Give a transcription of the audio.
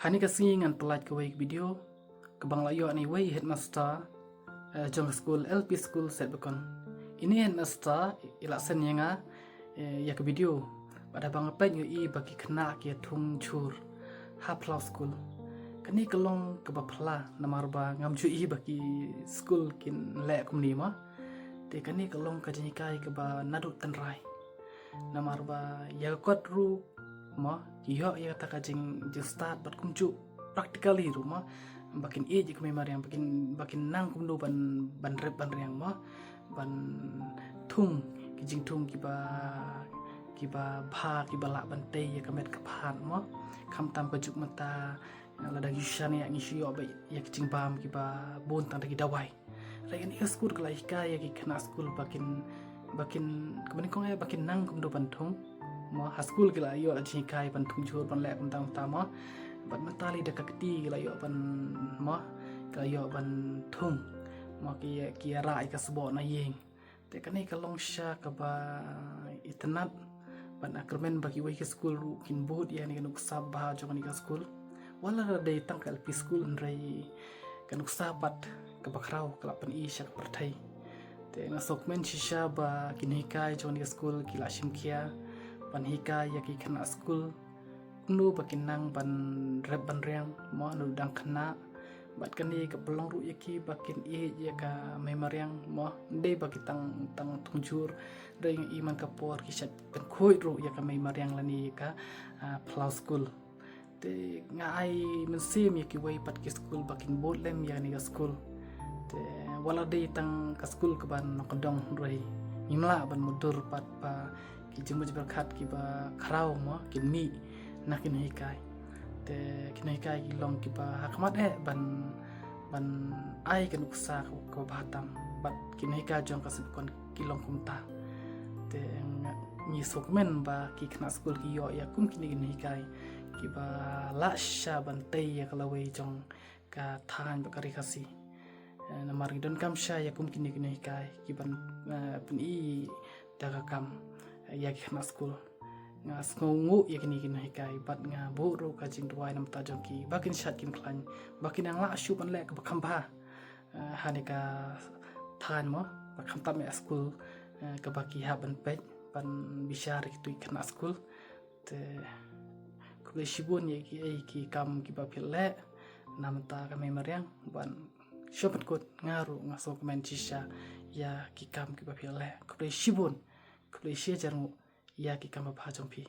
Hani kasih ngan pelat ke wake video kebang layo ani way headmaster jong school LP school set bekon. Ini headmaster ilaksen yang ya ke video pada bang apa i bagi kena kia tung chur haplau school. Kani kelong ke bapla namar ba ngamju i bagi school kin le kumni ma. Te kani kelong kajinikai ke ba nadut tenrai. Namar ba ya kot ru ma iyo ya kata kajing start bat kumcu practically rumah bakin je kememar yang bakin nang kumdo ban rep ban yang ma ban tung kijing tung kiba bha kiba la ban te ya kamet kapan ma kam tam kajuk mata lada gishan ya ngisi yo ba ya kijing bam kiba bon tang ki dawai lain ya school kelai ka ya ki kena school bakin kemudian kong ya bakin nang kumdo ban tung ma school kila yo aji kai ban tung jur ban lek tang utama ban mentali dekat keti kila yo ban ma kila yo ban tung ma ki rai ka sebo na yeng te kani kalong sha ka ba itnat ban akramen bagi wai ke school ru kin bod ya ni kanuk sabah jong ni ka school wala dai tang ka LP school nrai kanuk sabat ka bakrau kala pen i syak pertai te ngasok men shisha ba kinhikai jong ni ka school kila shimkia pan hika ya ki kena school nu bakinang ban rep ban riang mo nu dang kena bat kani ke pelong ru ya ki bakin ya ka memoriang mo de bakitang tang tungjur de iman ka por ki sat pen khoi ru ya ka memoriang lani ka plau school te ngai men sim ya ki wai pat ki school bakin bot lem ya ni ka school te wala de tang ka school ke ban nokdong roi imla ban mudur pat pa ki jemu berkat ki ba kharau mo kin mi nakin hikai te kin hikai ki long ki ba hakmat ban ai kan uksa ko batam bat kin hikai jong kasip kon ki long kumta te ni sokmen ba ki kena school ki yo ya kum kin hikai ki ba la sha ban te ya kalawai jong ka than ba kari kasi namar don kam sha ya kum kin hikai ki ban pun i daga kam ya kena school nga ngu ya kini hikai bat nga buru kajing duai nam tajong ki bakin shat kin klan bakin yang la shu ban lek bakam ba hanika than mo bakam tam ya school ke baki ha ban pet ban bishar ki kena school te kule shibun ya ki kam ki ba pile nam ta ka memoriang ban shopat kot ngaru ngasok men chisha ya ki kam ki ba pile kule shibun kule shi jarmu ya ki kama bhajong pi